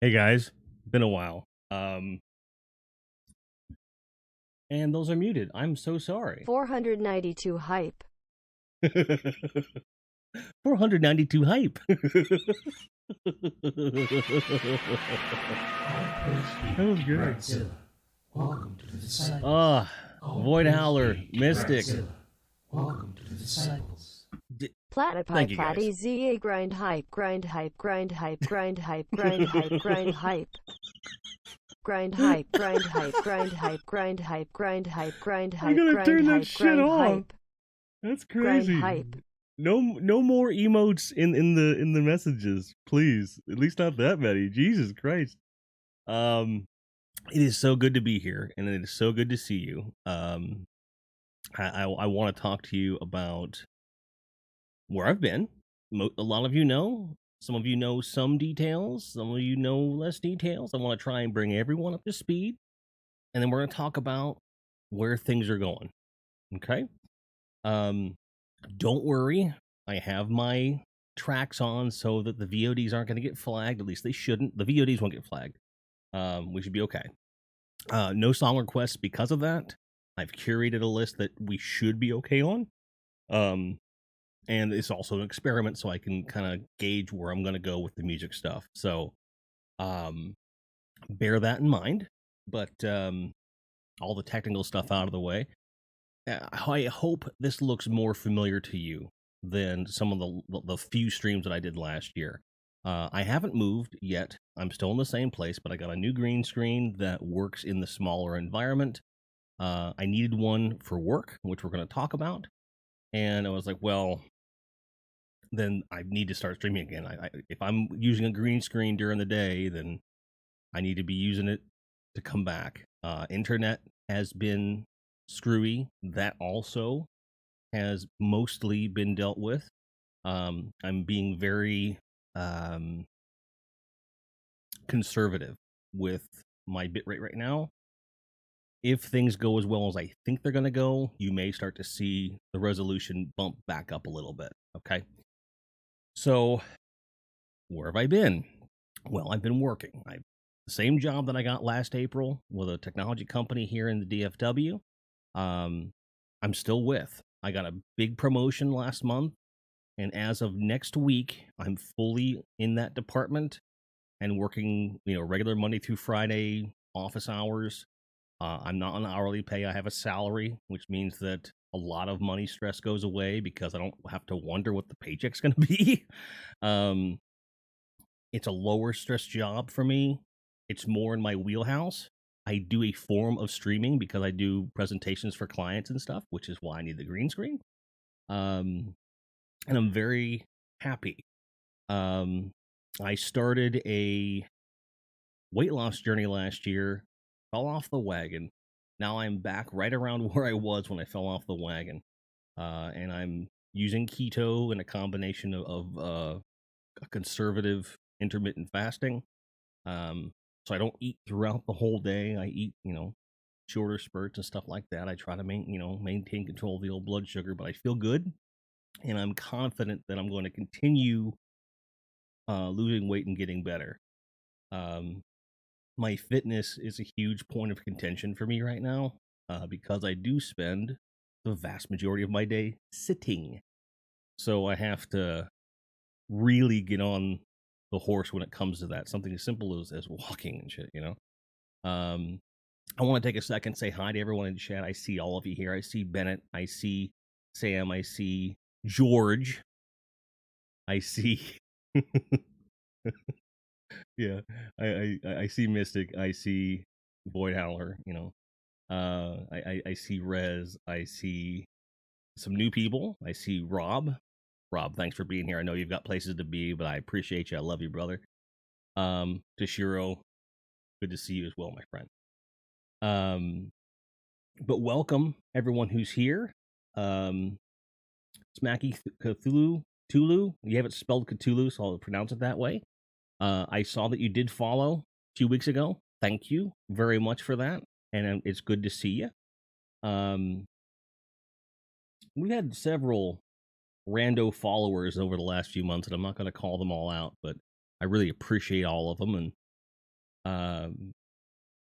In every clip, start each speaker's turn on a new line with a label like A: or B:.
A: Hey guys, been a while. And those are muted. I'm so sorry.
B: 492 hype.
A: 492 hype. That was great.
C: Godzilla, welcome to the disciples.
A: Ah, Void Howler, Mystic.
C: Godzilla, welcome to the disciples.
A: Thank
B: Platypi
A: you, guys.
B: platy ZA grind hype, grind hype, grind hype, grind hype, grind hype, grind hype. Grind hype, grind hype, grind hype, grind hype, grind hype, grind hype,
A: gotta
B: grind
A: turn that
B: hype,
A: shit
B: grind
A: off.
B: hype.
A: That's
B: Grind
A: crazy.
B: hype.
A: No more emotes in the messages, please. At least not that many. Jesus Christ. It is so good to be here, and it is so good to see you. I want to talk to you about where I've been. A lot of you know. Some of you know some details. Some of you know less details. I want to try and bring everyone up to speed, and then we're going to talk about where things are going. Okay. Don't worry. I have my tracks on so that the VODs aren't going to get flagged. At least they shouldn't. The VODs won't get flagged. We should be okay. No song requests because of that. I've curated a list that we should be okay on. And it's also an experiment, so I can kind of gauge where I'm going to go with the music stuff. So, bear that in mind. But all the technical stuff out of the way. I hope this looks more familiar to you than some of the few streams that I did last year. I haven't moved yet. I'm still in the same place, but I got a new green screen that works in the smaller environment. I needed one for work, which we're going to talk about. And I was like, well, then I need to start streaming again. If I'm using a green screen during the day, then I need to be using it to come back. Internet has been screwy. That also has mostly been dealt with. I'm being very conservative with my bitrate right now. If things go as well as I think they're going to go, you may start to see the resolution bump back up a little bit. Okay. So, where have I been? Well, I've been working. The same job that I got last April with a technology company here in the DFW. I'm still with. I got a big promotion last month, and as of next week, I'm fully in that department and working, regular Monday through Friday office hours. I'm not on hourly pay. I have a salary, which means that a lot of money stress goes away because I don't have to wonder what the paycheck's going to be. It's a lower stress job for me. It's more in my wheelhouse. I do a form of streaming because I do presentations for clients and stuff, which is why I need the green screen. And I'm very happy. I started a weight loss journey last year, fell off the wagon. Now I'm back right around where I was when I fell off the wagon. And I'm using keto and a combination of a conservative intermittent fasting. So I don't eat throughout the whole day. I eat, shorter spurts and stuff like that. I try to maintain control of the old blood sugar, but I feel good, and I'm confident that I'm going to continue losing weight and getting better. My fitness is a huge point of contention for me right now because I do spend the vast majority of my day sitting. So I have to really get on the horse when it comes to that. Something as simple as walking and shit, I want to take a second, say hi to everyone in chat. I see all of you here. I see Bennett. I see Sam. I see George. I see. Yeah, I see Mystic. I see Void Howler. I see Rez. I see some new people. I see Rob. Rob, thanks for being here. I know you've got places to be, but I appreciate you. I love you, brother. Toshiro, good to see you as well, my friend. But welcome everyone who's here. Smacky Cthulhu. You have it spelled Cthulhu, so I'll pronounce it that way. I saw that you did follow a few weeks ago. Thank you very much for that, and it's good to see you. We had several rando followers over the last few months, and I'm not going to call them all out, but I really appreciate all of them. And Um,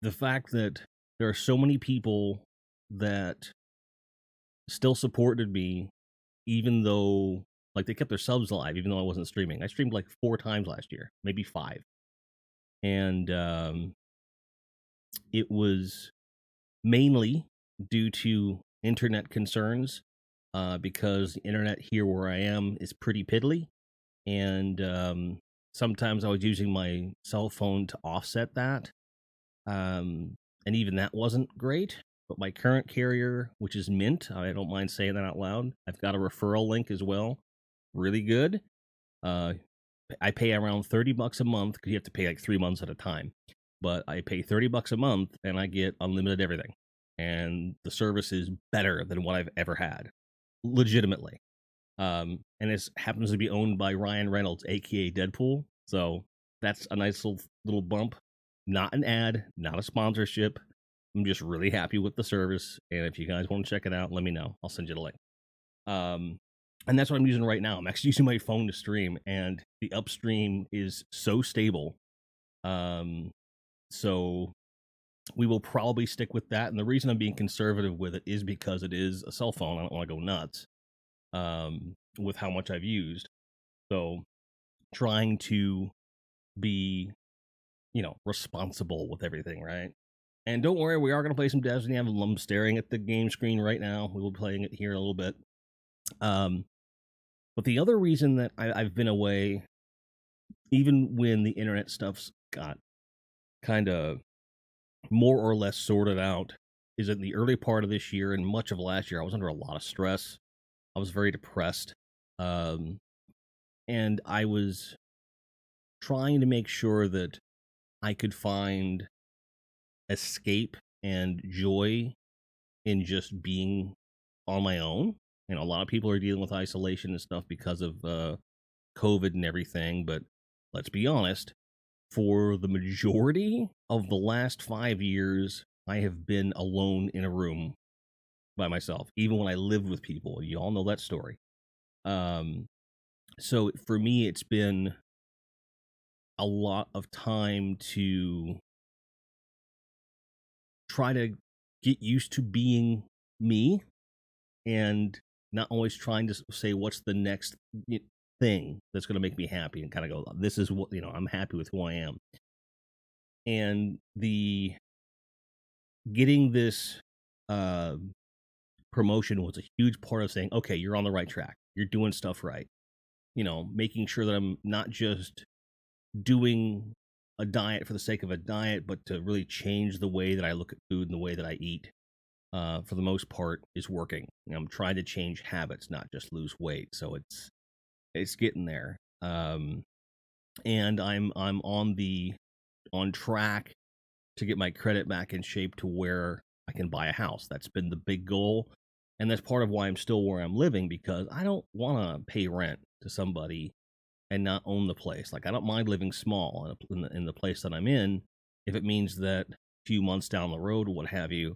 A: the fact that there are so many people that still supported me, even though like they kept their subs alive, even though I wasn't streaming. I streamed like 4 times last year, maybe 5, and it was mainly due to internet concerns, because the internet here where I am is pretty piddly, and sometimes I was using my cell phone to offset that, and even that wasn't great. But my current carrier, which is Mint, I don't mind saying that out loud. I've got a referral link as well, really good. Uh, I pay around $30 a month because you have to pay like 3 months at a time. But I pay $30 a month and I get unlimited everything, and the service is better than what I've ever had, legitimately. And this happens to be owned by Ryan Reynolds, aka Deadpool. So that's a nice little bump. Not an ad, not a sponsorship. I'm just really happy with the service. And if you guys want to check it out, let me know. I'll send you the link. And that's what I'm using right now. I'm actually using my phone to stream, and the upstream is so stable. So we will probably stick with that. And the reason I'm being conservative with it is because it is a cell phone. I don't want to go nuts with how much I've used. So trying to be, responsible with everything, right? And don't worry, we are going to play some Destiny. I'm staring at the game screen right now. We will be playing it here in a little bit. But the other reason that I've been away, even when the internet stuff's got kind of more or less sorted out, is in the early part of this year and much of last year, I was under a lot of stress. I was very depressed. And I was trying to make sure that I could find escape and joy in just being on my own. A lot of people are dealing with isolation and stuff because of COVID and everything. But let's be honest, for the majority of the last 5 years, I have been alone in a room by myself, even when I lived with people. You all know that story. So for me, it's been a lot of time to try to get used to being me and not always trying to say what's the next thing that's going to make me happy, and kind of go, this is what, I'm happy with who I am. And the getting this promotion was a huge part of saying, okay, you're on the right track. You're doing stuff right. Making sure that I'm not just doing a diet for the sake of a diet, but to really change the way that I look at food and the way that I eat, for the most part, is working. I'm trying to change habits, not just lose weight. So it's getting there. And I'm on track to get my credit back in shape to where I can buy a house. That's been the big goal. And that's part of why I'm still where I'm living, because I don't want to pay rent to somebody and not own the place. Like, I don't mind living small in the place that I'm in, if it means that a few months down the road or what have you,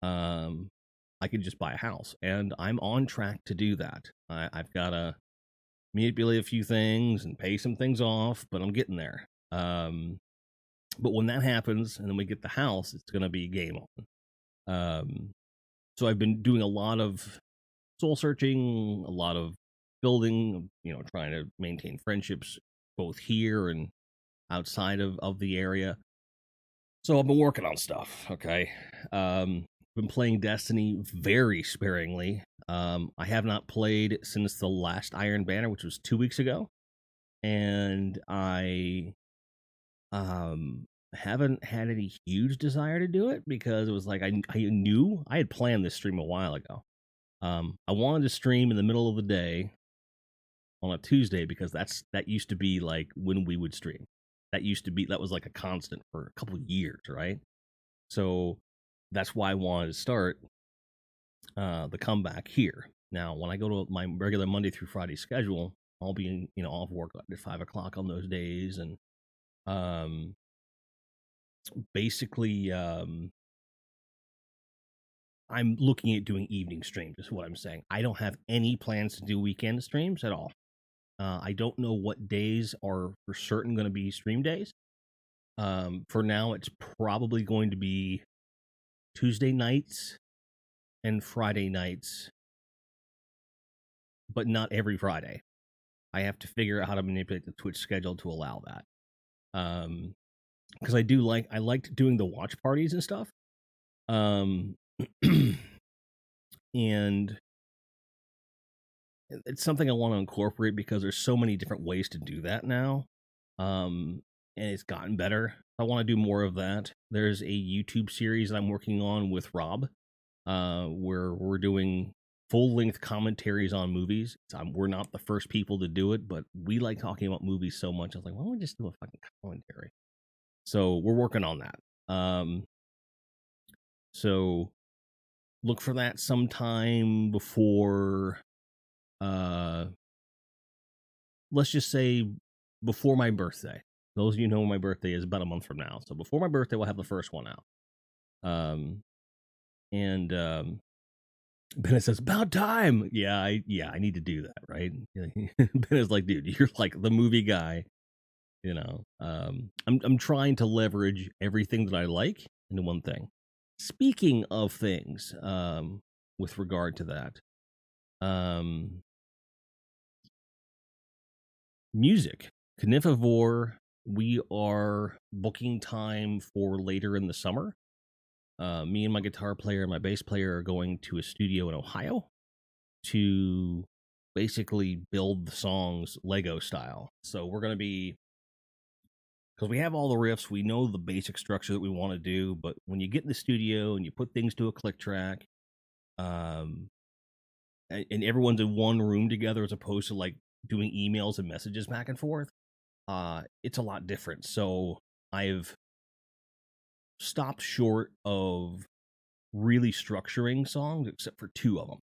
A: I could just buy a house. And I'm on track to do that. I've got to manipulate a few things and pay some things off, but I'm getting there. But when that happens and then we get the house, it's going to be game on. So I've been doing a lot of soul searching, a lot of building, trying to maintain friendships both here and outside of the area. So I've been working on stuff, okay? Been playing Destiny very sparingly. I have not played since the last Iron Banner, which was 2 weeks ago. And I haven't had any huge desire to do it, because it was like I knew I had planned this stream a while ago. I wanted to stream in the middle of the day on a Tuesday, because that used to be like when we would stream. That was like a constant for a couple of years, right? So that's why I wanted to start the comeback here. Now, when I go to my regular Monday through Friday schedule, I'll be off work at 5 o'clock on those days, and basically I'm looking at doing evening streams, is what I'm saying. I don't have any plans to do weekend streams at all. I don't know what days are for certain going to be stream days. For now, it's probably going to be Tuesday nights and Friday nights, but not every Friday. I have to figure out how to manipulate the Twitch schedule to allow that. Because I liked doing the watch parties and stuff. And it's something I want to incorporate because there's so many different ways to do that now. And it's gotten better. I want to do more of that. There's a YouTube series that I'm working on with Rob, where we're doing full-length commentaries on movies. We're not the first people to do it, but we like talking about movies so much. I was like, why don't we just do a fucking commentary? So we're working on that. So look for that sometime before, let's just say before my birthday. Those of you know when my birthday is about a month from now. So before my birthday, we'll have the first one out. Bennett says, about time. Yeah, I need to do that, right? Bennett's like, dude, you're like the movie guy. You know, I'm trying to leverage everything that I like into one thing. Speaking of things, with regard to that, music, Knifavore, we are booking time for later in the summer. Me and my guitar player and my bass player are going to a studio in Ohio to basically build the songs Lego style. So we're going to be, because we have all the riffs, we know the basic structure that we want to do, but when you get in the studio and you put things to a click track, and everyone's in one room together as opposed to like doing emails and messages back and forth, it's a lot different. So I've stopped short of really structuring songs except for 2 of them.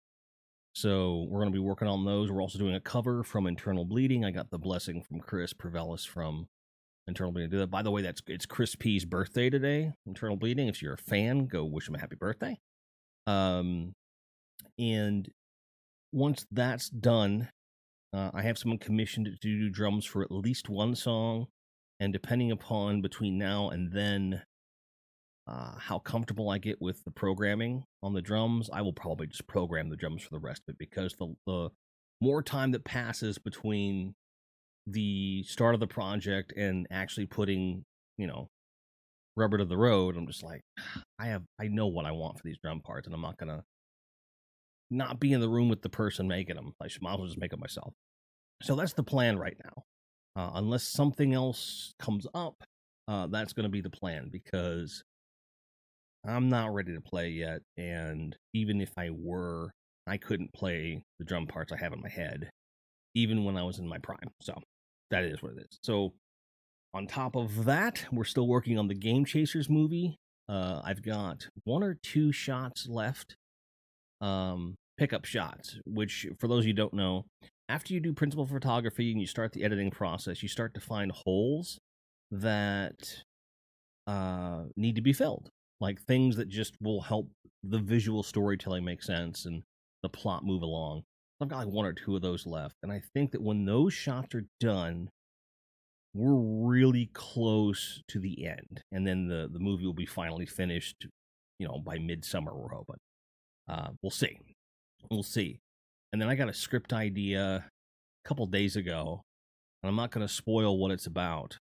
A: So we're going to be working on those. We're also doing a cover from Internal Bleeding. I got the blessing from Chris Pervelis from Internal Bleeding to do that. By the way, it's Chris P's birthday today. Internal Bleeding. If you're a fan, go wish him a happy birthday. And once that's done, I have someone commissioned to do drums for at least one song, and depending upon between now and then how comfortable I get with the programming on the drums, I will probably just program the drums for the rest of it, because the more time that passes between the start of the project and actually putting, rubber to the road, I'm just like, I know what I want for these drum parts, and I'm not gonna not be in the room with the person making them. I might as well just make them myself. So that's the plan right now. Unless something else comes up, that's going to be the plan, because I'm not ready to play yet. And even if I were, I couldn't play the drum parts I have in my head, even when I was in my prime. So that is what it is. So on top of that, we're still working on the Game Chasers movie. I've got 1 or 2 shots left. Pickup shots, which, for those of you who don't know, after you do principal photography and you start the editing process, you start to find holes that need to be filled, like things that just will help the visual storytelling make sense and the plot move along. I've got like 1 or 2 of those left, and I think that when those shots are done, we're really close to the end, and then the movie will be finally finished, by midsummer, we're hoping. We'll see. We'll see. And then I got a script idea a couple days ago, and I'm not going to spoil what it's about,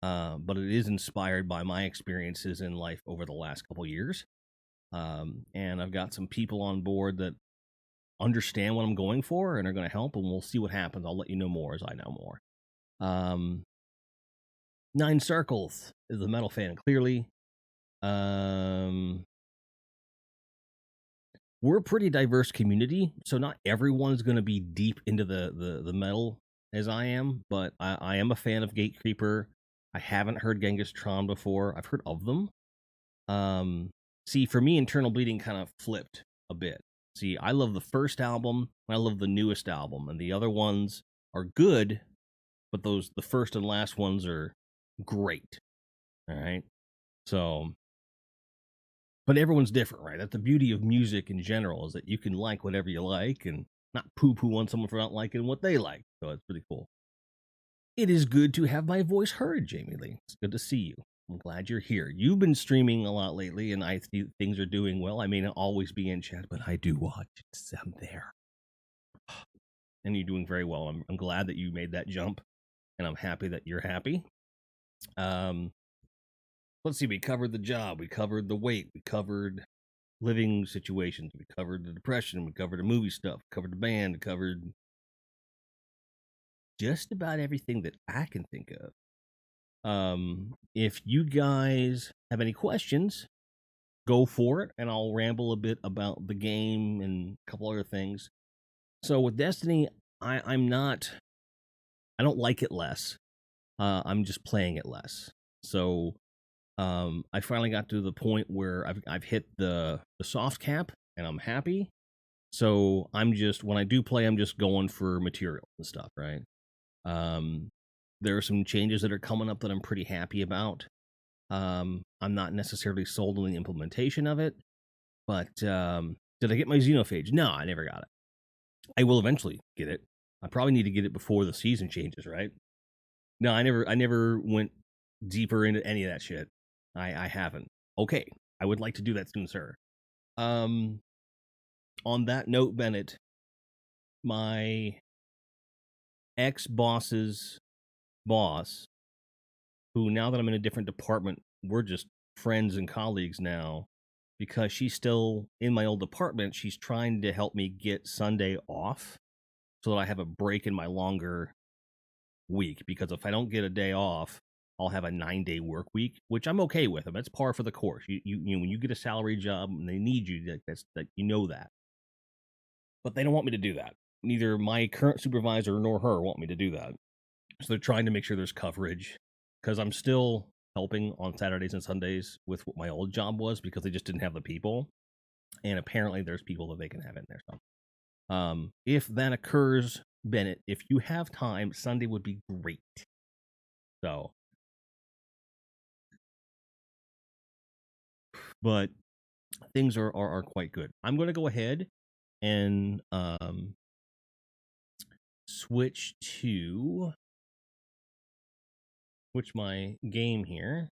A: but it is inspired by my experiences in life over the last couple years. And I've got some people on board that understand what I'm going for and are going to help, and we'll see what happens. I'll let you know more as I know more. 9 Circles is the metal fan, clearly. We're a pretty diverse community, so not everyone's going to be deep into the metal as I am, but I am a fan of Gatecreeper. I haven't heard Genghis Tron before. I've heard of them. See, for me, Internal Bleeding kind of flipped a bit. See, I love the first album, and I love the newest album, and the other ones are good, but the first and last ones are great. All right? So, but everyone's different, right? That's the beauty of music in general, is that you can like whatever you like and not poo-poo on someone for not liking what they like. So it's pretty cool. It is good to have my voice heard, Jamie Lee. It's good to see you. I'm glad you're here. You've been streaming a lot lately, and I see things are doing well. I may not always be in chat, but I do watch. I'm there. And you're doing very well. I'm glad that you made that jump, and I'm happy that you're happy. Let's see. We covered the job. We covered the weight. We covered living situations. We covered the depression. We covered the movie stuff. We covered the band. We covered just about everything that I can think of. If you guys have any questions, go for it, and I'll ramble a bit about the game and a couple other things. So with Destiny, I don't like it less. I'm just playing it less. So I finally got to the point where I've hit the soft cap, and I'm happy. So when I do play, I'm just going for material and stuff, right? There are some changes that are coming up that I'm pretty happy about. I'm not necessarily sold on the implementation of it, but did I get my xenophage? No, I never got it. I will eventually get it. I probably need to get it before the season changes, right? No, I never went deeper into any of that shit. I haven't. Okay, I would like to do that soon, sir. On that note, Bennett, my ex-boss's boss, who now that I'm in a different department, we're just friends and colleagues now, because she's still in my old department. She's trying to help me get Sunday off so that I have a break in my longer week, because if I don't get a day off, I'll have a 9-day work week, which I'm okay with. That's par for the course. You know, when you get a salary job and they need you, that you know that. But they don't want me to do that. Neither my current supervisor nor her want me to do that. So they're trying to make sure there's coverage, because I'm still helping on Saturdays and Sundays with what my old job was, because they just didn't have the people. And apparently there's people that they can have in there. So if that occurs, Bennett, if you have time, Sunday would be great. So, but things are quite good. I'm going to go ahead and switch my game here.